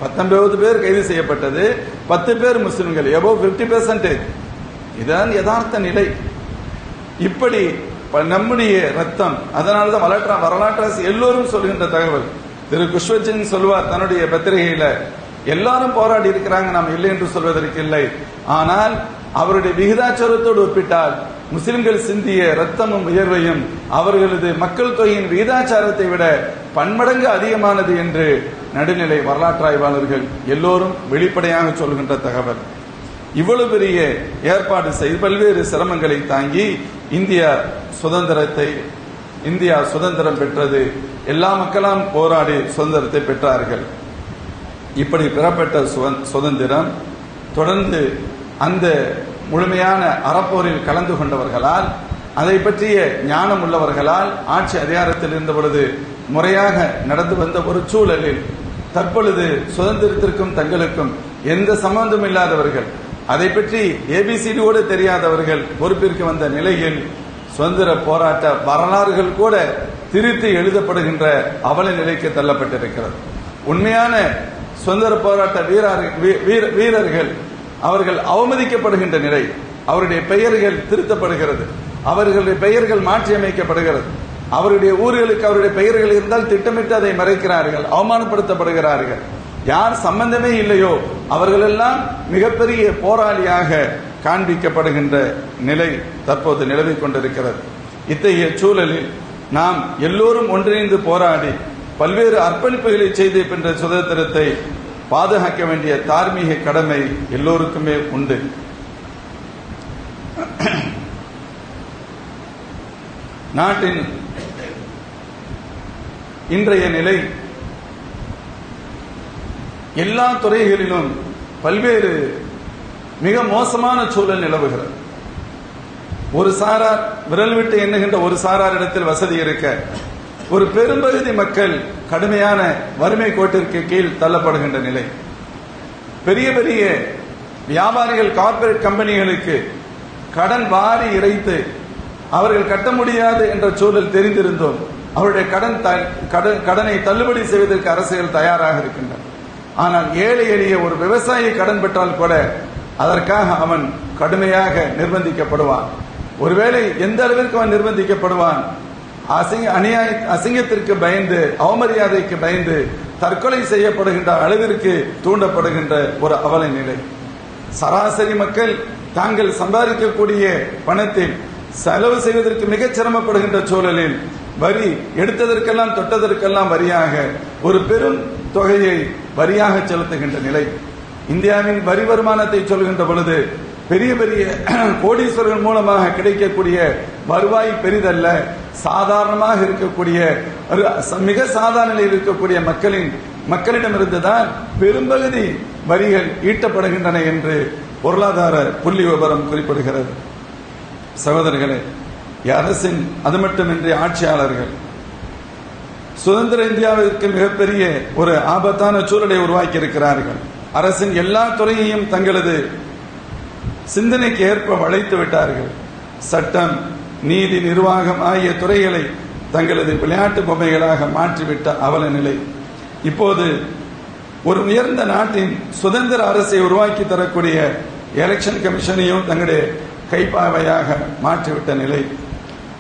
Speaker 2: 19 பேர் கைது செய்யப்பட்டது, 10 பேர் முஸ்லிம்கள். எபோவ் 50%. இதுதான் யதார்த்த நிலை. இப்படி நம்முடைய ரத்தம், அதனாலதான் வரலாற்றாசி எல்லோரும் சொல்கின்ற தகவல். திரு குஷ்வஜன் சொல்வார் தன்னுடைய பத்திரிகையில, எல்லாரும் போராடி இருக்கிறாங்க, நாம் இல்லை என்று சொல்வதற்கு இல்லை. ஆனால் அவருடைய விகிதாச்சாரத்தோடு ஒப்பிட்டால் முஸ்லிம்கள் சிந்திய ரத்தமும் உயர்வையும் அவர்களது மக்கள் தொகையின் விகிதாச்சாரத்தை விட பன்மடங்கு அதிகமானது என்று நடுநிலை வரலாற்றாய்வாளர்கள் எல்லோரும் வெளிப்படையாக சொல்கின்ற தகவல். இவ்வளவு பெரிய ஏற்பாடு செய்து பல்வேறு சிரமங்களை தாங்கி இந்தியா சுதந்திரம் பெற்றது. எல்லா மக்களும் போராடி சுதந்திரத்தை பெற்றார்கள். இப்படி பெறப்பட்ட சுதந்திரம் தொடர்ந்து அந்த முழுமையான அறப்போரில் கலந்து கொண்டவர்களால், அதை பற்றிய ஞானம் உள்ளவர்களால் ஆட்சி அதிகாரத்தில் இருந்த பொழுது முறையாக நடந்து வந்த ஒரு சூழலில் தற்பொழுது சுதந்திரத்திற்கும் தங்களுக்கும் எந்த சம்பந்தம் இல்லாதவர்கள், அதை பற்றி ஏபிசிடியோடு தெரியாதவர்கள் பொறுப்பிற்கு வந்த நிலையில் சுதந்திர போராட்ட வரலாறுகள் கூட திருத்தி எழுதப்படுகின்ற அவல நிலைக்கு தள்ளப்பட்டிருக்கிறது. உண்மையான சுதந்திர போராட்ட வீரர்கள் அவர்கள் அவமதிக்கப்படுகின்ற நிலை, அவருடைய பெயர்கள் திருத்தப்படுகிறது, அவர்களுடைய பெயர்கள் மாற்றியமைக்கப்படுகிறது. அவருடைய ஊர்களுக்கு அவருடைய பெயர்கள் இருந்தால் திட்டமிட்டு அதை மறைக்கிறார்கள், அவமானப்படுத்தப்படுகிறார்கள். யார் சம்பந்தமே இல்லையோ அவர்களெல்லாம் மிகப்பெரிய போராளியாக காண்பிக்கப்படுகின்ற நிலை தற்போது நிலவிக் கொண்டிருக்கிறது. இத்தகைய சூழலில் நாம் எல்லோரும் ஒன்றிணைந்து போராடி பல்வேறு அர்ப்பணிப்புகளை செய்து பெற்ற சுதந்திரத்தை பாதுகாக்க வேண்டிய தார்மீக கடமை எல்லோருக்குமே உண்டு. நாட்டின் இன்றைய நிலை எல்லா துறைகளிலும் பல்வேறு மிக மோசமான சூழல் நிலவுகிறது. ஒரு சாரார் விரல் விட்டு எண்ணுகின்ற ஒரு சாரார் இடத்தில் வசதி இருக்க, ஒரு பெரும்பகுதி மக்கள் கடுமையான வறுமை கோட்டிற்கு கீழ் தள்ளப்படுகின்ற நிலை. பெரிய பெரிய வியாபாரிகள் கார்ப்பரேட் கம்பெனிகளுக்கு கடன் வாரி இறைத்து அவர்கள் கட்ட முடியாது என்ற சூழல் தெரிந்திருந்தோம். அவருடைய கடனை தள்ளுபடி செய்வதற்கு அரசுகள் தயாராக இருக்கின்றன. ஆனால் ஏழை எளிய ஒரு விவசாயி கடன் பெற்றால் கூட அதற்காக அவன் கடுமையாக நிர்பந்திக்கப்படுவான். ஒருவேளை எந்த அளவிற்கு அவன் நிர்பந்திக்கப்படுவான், அசிங்கத்திற்கு பயந்து, அவமரியாதைக்கு பயந்து தற்கொலை செய்யப்படுகின்ற அளவிற்கு தூண்டப்படுகின்ற ஒரு அவல நிலை. சராசரி மக்கள் தாங்கள் சம்பாதிக்கக்கூடிய பணத்தில் செலவு செய்வதற்கு மிகச் சிரமப்படுகின்ற சூழலில் வரி எடுத்ததற்கெல்லாம் தொட்டதற்கெல்லாம் வரியாக ஒரு பெரும் தொகையை வரியாக செலுத்துகின்ற நிலை. இந்தியாவின் வரி வருமானத்தை சொல்கின்ற பொழுது பெரிய பெரிய கோடீஸ்வரர்கள் மூலமாக கிடைக்கக்கூடிய வருவாய் பெரிதல்ல. சாதாரணமாக இருக்கக்கூடிய மிக சாதாரண நிலையில் இருக்கக்கூடிய மக்களிடமிருந்துதான் பெரும்பகுதி வரிகள் ஈட்டப்படுகின்றன என்று பொருளாதார புள்ளி விவரம் குறிப்பிடுகிறது. சகோதரர்களே, அரசின் அது மட்டுமின்றி ஆட்சியாளர்கள் சுதந்திர இந்தியாவிற்கு மிகப்பெரிய ஒரு ஆபத்தான சூழலை உருவாக்கி இருக்கிறார்கள். அரசின் எல்லா துறையையும் தங்களது சிந்தனைக்கு ஏற்ப வளைத்து விட்டார்கள். சட்டம், நீதி, நிர்வாகம் ஆகிய துறைகளை தங்களது விளையாட்டு பொம்மைகளாக மாற்றிவிட்ட அவல நிலை. இப்போது ஒரு உயர்ந்த நாட்டின் சுதந்திர அரசை உருவாக்கி தரக்கூடிய எலெக்ஷன் கமிஷனையும் தங்களுடைய கைப்பாவையாக மாற்றிவிட்ட நிலை.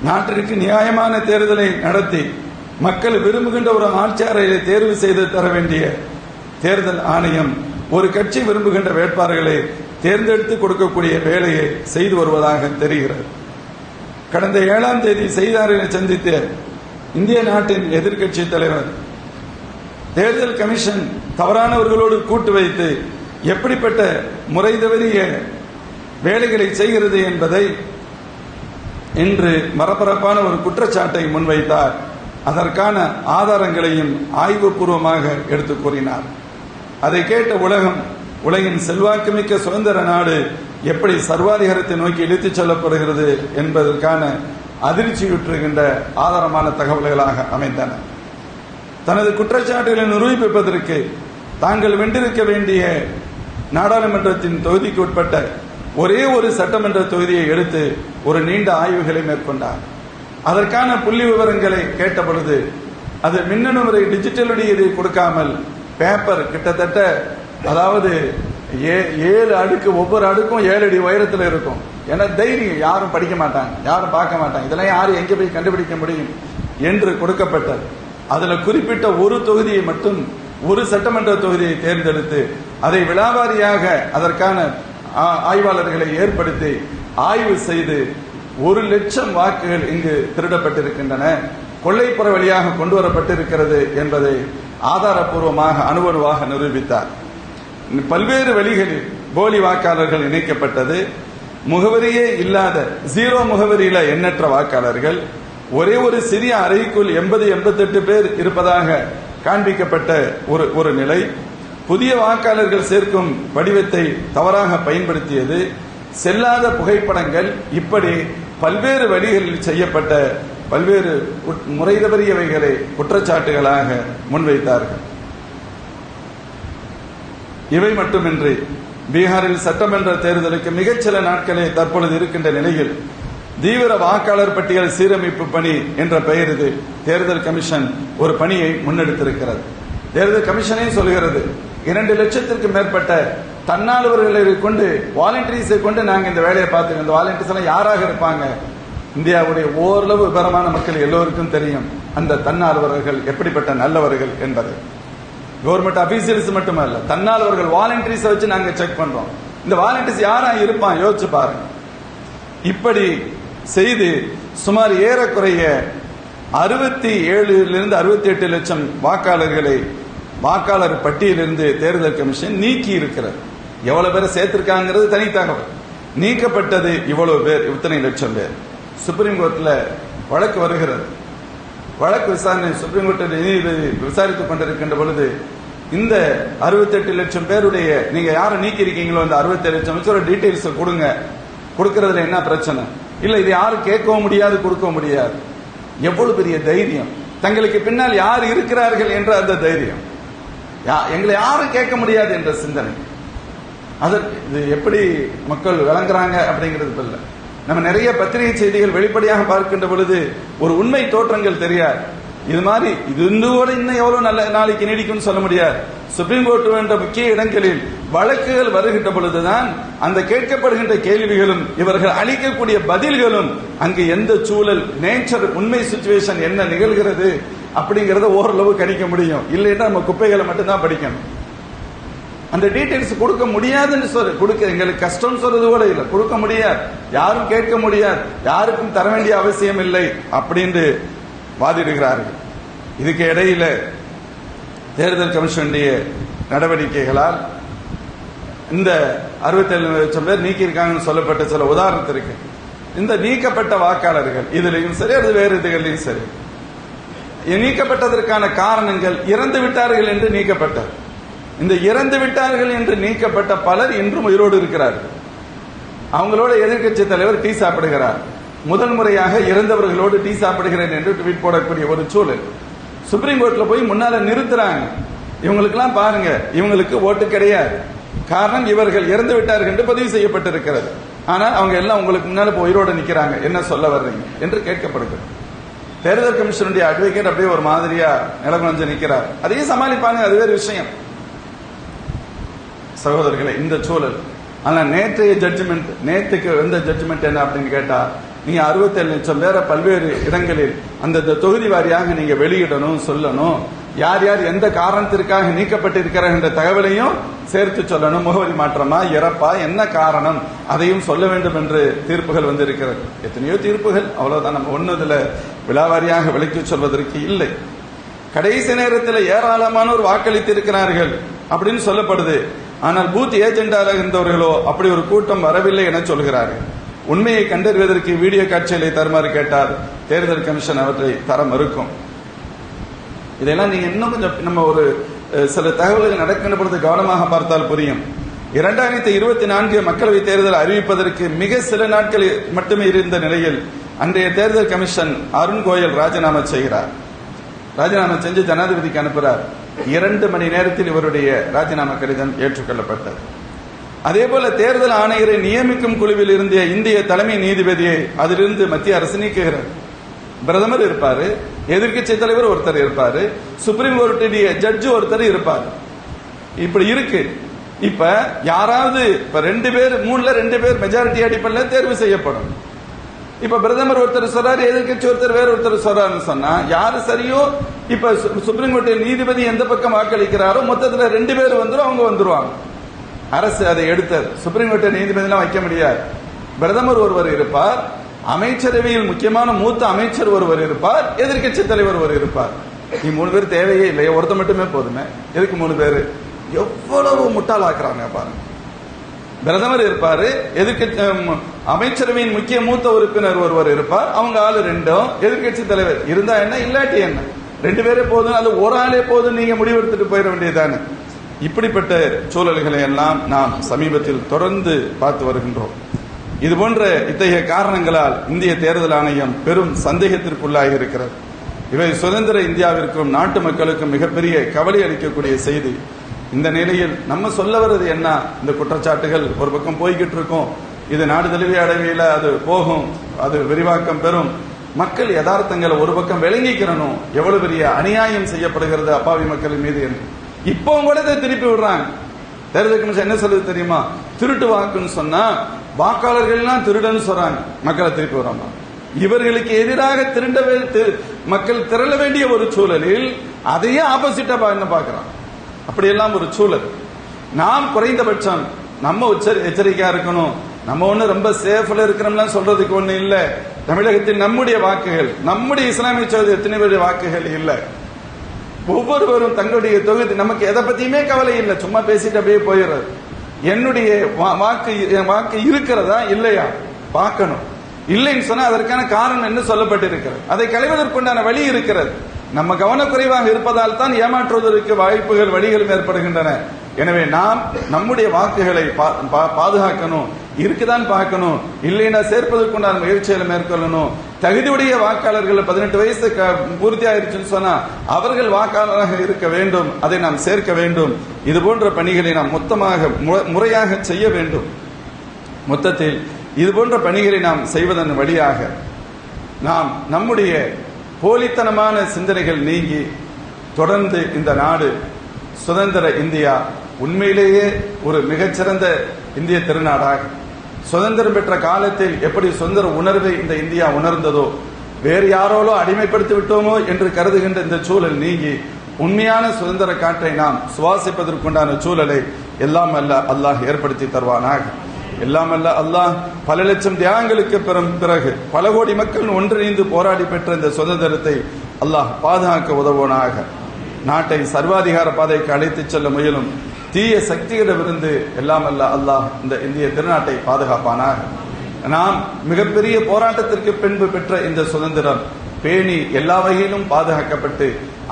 Speaker 2: நாட்டிற்கு நியாயமான தேர்தலை நடத்தி மக்கள் விரும்புகின்ற ஒரு ஆட்சியாளரை தேர்வு செய்து தர வேண்டிய தேர்தல் ஆணையம் ஒரு கட்சி விரும்புகின்ற வேட்பாளர்களை தேர்ந்தெடுத்து கொடுக்கக்கூடிய வேலையை செய்து வருவதாக தெரிகிறது. கடந்த 7ஆம் தேதி செய்தியாளர்களை சந்தித்த இந்திய நாட்டின் எதிர்க்கட்சி தலைவர் தேர்தல் கமிஷன் தவறானவர்களோடு கூட்டு வைத்து எப்படிப்பட்ட முறை தவறிய வேலைகளை செய்கிறது என்பதை இன்று மரபரப்பான ஒரு குற்றச்சாட்டை முன்வைத்தார். அதற்கான ஆதாரங்களையும் ஆய்வுபூர்வமாக எடுத்து கூறினார். அதை கேட்ட உலகின் செல்வாக்குமிக்க சுதந்திர நாடு எப்படி சர்வாதிகாரத்தை நோக்கி இழுத்துச் செல்லப்படுகிறது என்பதற்கான அதிர்ச்சியுற்றுகின்ற ஆதாரமான தகவல்களாக அமைந்தன. தனது குற்றச்சாட்டுகளை நிரூபிப்பதற்கு தாங்கள் வென்றிருக்க வேண்டிய நாடாளுமன்றத்தின் தொகுதிக்கு உட்பட்ட ஒரே ஒரு சட்டமன்ற தொகுதியை எடுத்து ஒரு நீண்ட ஆய்வுகளை மேற்கொண்டார். அதற்கான புள்ளி விவரங்களை கேட்ட பொழுது அது மின்னணு முறை டிஜிட்டலுடைய இதை கொடுக்காமல் பேப்பர் கிட்டத்தட்ட அதாவது 7 அடுக்கு, ஒவ்வொரு அடுக்கும் 7 அடி உயரத்தில் இருக்கும். ஏன்னா தைரியம், யாரும் படிக்க மாட்டாங்க, யாரும் பார்க்க மாட்டாங்க, இதெல்லாம் யாரும் எங்கே போய் கண்டுபிடிக்க முடியும் என்று கொடுக்கப்பட்டது. அதுல குறிப்பிட்ட ஒரு தொகுதியை மட்டும், ஒரு சட்டமன்ற தொகுதியை தேர்ந்தெடுத்து அதை விலாவாரியாக அதற்கான ஆய்வாளர்களை ஏற்படுத்தி ஆய்வு செய்து 1,00,000 வாக்குகள் இங்கு திருடப்பட்டிருக்கின்றன, கொள்ளைப்புற வழியாக கொண்டு வரப்பட்டிருக்கிறது என்பதை ஆதாரப்பூர்வமாக அணுவணுவாக நிரூபித்தார். பல்வேறு வழிகளில் போலி வாக்காளர்கள் இணைக்கப்பட்டது, முகவரியே இல்லாத 0 முகவரியில எண்ணற்ற வாக்காளர்கள், ஒரே ஒரு சிறிய அறைக்குள் 80-88 பேர் இருப்பதாக காண்பிக்கப்பட்ட ஒரு நிலை, புதிய வாக்காளர்கள் சேர்க்கும் படிவத்தை தவறாக பயன்படுத்தியது, செல்லாத புகைப்படங்கள், இப்படி பல்வேறு வழிகளில் செய்யப்பட்ட பல்வேறு முறை தவறியவைகளை குற்றச்சாட்டுகளாக முன்வைத்தார்கள். இவை மட்டுமின்றி பீகாரில் சட்டமன்ற தேர்தலுக்கு மிகச்சில நாட்களே தற்பொழுது இருக்கின்ற நிலையில் தீவிர வாக்காளர் பட்டியல் சீரமைப்பு பணி என்ற பெயரில் தேர்தல் கமிஷன் ஒரு பணியை முன்னெடுத்திருக்கிறது. தேர்தல் கமிஷனே சொல்கிறது 2 லட்சத்திற்கு மேற்பட்ட தன்னார்வலர்களை கொண்டு, வாலண்டியர்ஸை கொண்டு நாங்கள் இந்த வேலையை பார்த்துக்கோம். இந்த வாலண்டியர்ஸ் எல்லாம் யாராக இருப்பாங்க? இந்தியாவுடைய ஓரளவு விவரமான மக்கள் எல்லோருக்கும் தெரியும் அந்த தன்னார்வலர்கள் எப்படிப்பட்ட நல்லவர்கள் என்பது. கவர்மெண்ட் அபிஷியல்ஸ் மட்டுமல்ல, தன்னார்வர்கள் வாலண்டியர்ஸ் வச்சு நாங்க செக் பண்றோம். இந்த வாலண்டியர்ஸ் யாரா இருப்பான் யோசிச்சு பாருங்க. இப்படி செய்து சுமார் ஏறக்குறைய 67 to 68 லட்சம் வாக்காளர்களை வாக்காளர் பட்டியலிருந்து தேர்தல் கமிஷன் நீக்கி இருக்கிறது. எவ்வளவு பேரை சேர்த்திருக்காங்கிறது தனி தகவல். நீக்கப்பட்டது இவ்வளவு பேர், இத்தனை லட்சம் பேர். சுப்ரீம் கோர்ட்ல வழக்கு வருகிறது. வழக்கு விசாரணை சுப்ரீம் கோர்ட்டில் நீதிபதி விசாரித்துக் கொண்டிருக்கின்ற பொழுது இந்த 68 லட்சம் பேருடைய நீங்க யாரை நீக்கி இருக்கீங்களோ அந்த 67 லட்சம் டீடைல்ஸ் கொடுங்க. கொடுக்கறதுல என்ன பிரச்சனை? இல்ல இது யாரும் கேட்கவும் முடியாது, கொடுக்க முடியாது. எவ்வளவு பெரிய தைரியம்! தங்களுக்கு பின்னால் யார் இருக்கிறார்கள் என்ற அந்த தைரியம், எங்களை யாரும் கேட்க முடியாது என்ற சிந்தனை. இது எப்படி மக்கள் விளங்குறாங்க அப்படிங்கிறது இல்ல. நம்ம நிறைய பத்திரிகை செய்திகள் வெளிப்படையாக பார்க்கின்ற பொழுது ஒரு உண்மை தோற்றங்கள் தெரியாது. இது மாதிரி இது இன்னும் எவ்வளவு நல்ல நாளைக்கு நீடிக்கும் சொல்ல முடியாது. சுப்ரீம் கோர்ட் என்ற முக்கிய இடங்களில் வழக்குகள் வருகின்ற பொழுதுதான் அந்த கேட்கப்படுகின்ற கேள்விகளும் இவர்கள் அளிக்கக்கூடிய பதில்களும் அங்கு எந்த சூழல், நேச்சர், உண்மை சிச்சுவேஷன் என்ன நிகழ்கிறது அப்படிங்கறத ஓரளவு கணிக்க முடியும். இல்லைன்னா நம்ம குப்பைகளை மட்டும்தான் படிக்கணும். அந்த டீடைல்ஸ் கொடுக்க முடியாதுன்னு கொடுக்க எங்களுக்கு கஷ்டம் சொல்றது கூட இல்லை, கொடுக்க முடியாது, யாரும் கேட்க முடியாது, யாருக்கும் தர வேண்டிய அவசியம் இல்லை அப்படின்னு வாதிடுகிறார்கள். இதுக்கு இடையில தேர்தல் கமிஷனுடைய நடவடிக்கைகளால் இந்த 67 லட்சம் பேர் நீக்கியிருக்காங்கன்னு சொல்லப்பட்ட சில உதாரணத்திற்கு இந்த நீக்கப்பட்ட வாக்காளர்கள் இதுலையும் சரி, அது வேறு இதுகளிலும் சரி, நீக்கப்பட்டதற்கான காரணங்கள் இறந்து விட்டார்கள் என்று நீக்கப்பட்டார். இந்த இறந்து விட்டார்கள் என்று நீக்கப்பட்ட பலர் இன்றும் உயிரோடு இருக்கிறார்கள். அவங்களோட எதிர்கட்சி தலைவர் டீ சாப்பிடுகிறார். முதல் முறையாக இறந்தவர்களோடு டீ சாப்பிடுகிறேன் என்று ட்வீட் போடக்கூடிய ஒரு சூழல். சுப்ரீம் கோர்ட்ல போய் முன்னால நிறுத்துறாங்க. இவங்களுக்கெல்லாம் பாருங்க, இவங்களுக்கு ஓட்டு கிடையாது. காரணம், இவர்கள் இறந்து விட்டார்கள் என்று பதிவு செய்யப்பட்டிருக்கிறது. ஆனால் அவங்க எல்லாம் உங்களுக்கு முன்னால உயிரோடு நிக்கிறாங்க, என்ன சொல்ல வர்றீங்க என்று கேட்கப்படுகிறது. தேர்தல் கமிஷனுடைய அட்வொகேட் அப்படியே ஒரு மாதிரியா நிலகுலஞ்சு நிற்கிறார். அதையும் சமாளிப்பாங்க, அது வேறு விஷயம். சகோதரர்களே, இந்த சூழல். ஆனா நேற்றைய ஜட்ஜ்மெண்ட், நேற்றுக்கு எந்த ஜட்ஜ்மெண்ட் என்ன அப்படின்னு கேட்டா, நீங்க 67 லட்சம் பேரை பல்வேறு இடங்களில் அந்த தொகுதி வாரியாக நீங்க வெளியிடணும், சொல்லணும். யார் யார் எந்த காரணத்திற்காக நீக்கப்பட்டிருக்கிறார் என்ற தகவலையும் சேர்த்து சொல்லணும். முகவரி மாற்றமா, இறப்பா, என்ன காரணம், அதையும் சொல்ல வேண்டும் என்று தீர்ப்புகள் வந்து இருக்கிறது. எத்தனையோ தீர்ப்புகள், அவ்வளவுதான். நம்ம ஒன்னுதுல விலாவாரியாக விளக்கி சொல்வதற்கு இல்லை. கடைசி நேரத்தில் ஏராளமானோர் வாக்களித்திருக்கிறார்கள் அப்படின்னு சொல்லப்படுது. ஆனால் பூத் ஏஜெண்டாக இருந்தவர்களோ அப்படி ஒரு கூட்டம் வரவில்லை என சொல்கிறார்கள். உண்மையை கண்டறிவதற்கு வீடியோ காட்சிகளை தருமாறு கேட்டால் தேர்தல் கமிஷன் அவற்றை தர மறுக்கும். இதெல்லாம் நீங்க இன்னும் கொஞ்சம் நம்ம ஒரு சில தகவல்கள் நடக்கின்ற பொழுது கவனமாக பார்த்தால் புரியும். 2024 மக்களவை தேர்தல் அறிவிப்பதற்கு மிக சில நாட்கள் மட்டுமே இருந்த நிலையில் அன்றைய தேர்தல் கமிஷன் அருண் கோயல் ராஜினாமா செய்கிறார். ராஜினாமா செஞ்சு ஜனாதிபதிக்கு அனுப்புறார். 2 மணி நேரத்தில் இவருடைய ராஜினாமா கடிதம் ஏற்றுக்கொள்ளப்பட்டது. அதே போல தேர்தல் ஆணையரை நியமிக்கும் குழுவில் இருந்த இந்திய தலைமை நீதிபதியை அதிலிருந்து மத்திய அரசு நீக்குகிறது. பிரதமர் இருப்பாரு, எதிர்க்கட்சி தலைவர் ஒருத்தர் இருப்பாரு, சுப்ரீம் கோர்ட்டுடைய ஜட்ஜு ஒருத்தர் இருப்பாரு. இப்படி இருக்கு. இப்ப யாராவது இப்ப 2 பேர் 3ல 2 பேர் மெஜாரிட்டி அடிப்படையில் தேர்வு செய்யப்படும். இப்ப பிரதமர் ஒருத்தர் சொல்றாரு, எதிர்க்கட்சி ஒருத்தர் வேற ஒருத்தர் சொல்றாருன்னு சொன்னா யாரு சரியோ, இப்ப சுப்ரீம் கோர்ட் நீதிபதி எந்த பக்கம் வாக்களிக்கிறாரோ மொத்தத்துல 2 பேர் அவங்க வந்துருவாங்க. அரசு அதை எடுத்தது. சுப்ரீம் கோர்ட் நீதிபதியெல்லாம் வைக்க முடியாது. பிரதமர் ஒருவர் இருப்பார், அமைச்சரவையில் முக்கியமான மூத்த அமைச்சர் ஒருவர் இருப்பார், எதிர்க்கட்சி தலைவர் ஒருவர் இருப்பார். நீ 3 பேர் தேவையே இல்லையா, ஒருத்தர் மட்டுமே போதுமே, எதுக்கு 3 பேரு? எவ்வளவு முட்டாளாக்குறாங்க பாருங்க. பிரதமர் இருப்பாரு, எதிர்க்கட்சி அமைச்சரவையின் முக்கிய மூத்த உறுப்பினர் ஒருவர் இருப்பார், அவங்க ஆளு 2, எதிர்க்கட்சி தலைவர் இருந்தா என்ன இல்லாட்டி என்ன, 2 பேரே போதும், அது ஒரு ஆளே போதும், நீங்க முடிவெடுத்துட்டு போயிட வேண்டியதானே. இப்படிப்பட்ட சூழல்களை எல்லாம் நாம் சமீபத்தில் தொடர்ந்து பார்த்து வருகின்றோம். இதுபோன்ற இத்தகைய காரணங்களால் இந்திய தேர்தல் ஆணையம் பெரும் சந்தேகத்திற்குள்ளாகி இருக்கிறது. இவை சுதந்திர இந்தியாவிற்கும் நாட்டு மக்களுக்கும் மிகப்பெரிய கவலை அளிக்கக்கூடிய செய்தி. இந்த நிலையில் நம்ம சொல்ல வர்றது என்ன? இந்த குற்றச்சாட்டுகள் ஒரு பக்கம் போய்கிட்டு இருக்கும், இது நாடு தழுவிய அளவில் அது போகும், அது விரிவாக்கம் பெறும். மக்கள் யதார்த்தங்களை ஒரு பக்கம் விளங்கிக்கிறனும், எவ்வளவு பெரிய அநியாயம் செய்யப்படுகிறது அப்பாவி மக்களின் மீது என்று. இப்பவும் கூட இதை திருப்பி விடுறாங்க. தேர்தல் கமிஷன் என்ன சொல்லுது தெரியுமா? திருட்டு வாக்குன்னு சொன்னா வாக்காளர்கள் எல்லாம் திருடன்னு சொல்றாங்க, மக்களை திருப்பி வராங்க. இவர்களுக்கு எதிராக மக்கள் திரள வேண்டிய ஒரு சூழலில் அதையே ஆப்போசிட்டா பாக்குறாங்க. அப்படியெல்லாம் ஒரு சூழல். நாம் குறைந்தபட்சம் நம்ம எச்சரிக்கையா இருக்கணும். நம்ம ஒண்ணு ரொம்ப சேஃப்ல இருக்கிறோம்லாம் சொல்றதுக்கு ஒண்ணு இல்ல. தமிழகத்தில் நம்முடைய வாக்குகள், நம்முடைய இஸ்லாமிய சகோதரர் எத்தனை பேருடைய வாக்குகள் இல்ல. ஒவ்வொருவரும் தங்களுடைய தொகுதி, நமக்கு எதை பத்தியுமே கவலை இல்லை, சும்மா பேசிட்டு அப்படியே போயிடுறது. என்னுடைய வாக்கு இருக்கிறதா இல்லையா பார்க்கணும். இல்லைன்னு சொன்னா அதற்கான காரணம் என்ன சொல்லப்பட்டிருக்கிறது, அதை களைவதற்குண்டான வழி இருக்கிறது. நம்ம கவனக்குறைவாக இருப்பதால் தான் ஏமாற்றுவதற்கு வாய்ப்புகள் வழிகளும் ஏற்படுகின்றன. எனவே நாம் நம்முடைய வாக்குகளை பாதுகாக்கணும், இருக்குதான் பார்க்கணும், இல்லைன்னா சேர்ப்பதற்குண்டான முயற்சிகளை மேற்கொள்ளணும். தகுதியுடைய வாக்காளர்கள் 18 வயசு பூர்த்தி ஆயிருச்சுன்னு சொன்னா அவர்கள் வாக்காளராக இருக்க வேண்டும், அதை நாம் சேர்க்க வேண்டும். இது போன்ற பணிகளை நாம் மொத்தமாக முறையாக செய்ய வேண்டும். மொத்தத்தில் இது போன்ற பணிகளை நாம் செய்வதன் வழியாக நாம் நம்முடைய போலித்தனமான சிந்தனைகள் நீங்கி தொடர்ந்து இந்த நாடு சுதந்திர இந்தியா உண்மையிலேயே ஒரு மிகச்சிறந்த இந்திய திருநாடாக, சுதந்திரம் பெற்ற காலத்தில் எப்படி சுதந்திர உணர்வை இந்த இந்தியா உணர்ந்ததோ, வேறு யாரோலோ அடிமைப்படுத்தி விட்டோமோ என்று கருதுகின்ற இந்த சூழல் நீங்கி உண்மையான சுதந்திர காற்றை நாம் சுவாசிப்பதற்குண்டான சூழலை எல்லாம் அல்ல அல்லாஹ் ஏற்படுத்தி தருவானாக. எல்லாம் அல்ல அல்லாஹ் பல லட்சம் தியாகங்களுக்கு பிறகு பல கோடி மக்கள் ஒன்றிணைந்து போராடி பெற்ற இந்த சுதந்திரத்தை அல்லாஹ் பாதுகாக்க உதவுவனாக. நாட்டை சர்வாதிகார பாதைக்கு அழைத்துச் செல்ல முயலும் தீய சக்திகளிடமிருந்து எல்லாம் அல்ல அல்லாஹ் இந்த இந்திய திருநாட்டை பாதுகாப்பானாக. நாம் மிகப்பெரிய போராட்டத்திற்கு பின்பு பெற்ற இந்த சுதந்திரம் பேணி எல்லா வகையிலும் பாதுகாக்கப்பட்டு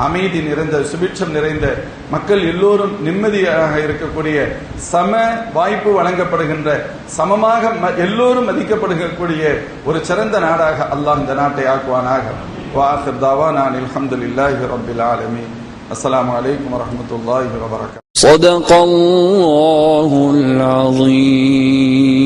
Speaker 2: அமைதி நிறைந்த சுபிட்சம் நிறைந்த மக்கள் எல்லோரும் நிம்மதியாக இருக்கக்கூடிய சம வாய்ப்பு வழங்கப்படுகின்ற சமமாக எல்லோரும் மதிக்கப்படுகக்கூடிய ஒரு சிறந்த நாடாக அல்லாஹ் இந்த நாட்டை ஆக்குவானாக. வாஹிர் தாவானா அல்ஹம்துலில்லாஹி ரப்பில் ஆலமீன். அஸ்ஸலாமு அலைக்கும் வரஹ்மத்துல்லாஹி வபரகாத்துஹு.
Speaker 3: ஸதகல்லாஹுல் அஸீம்.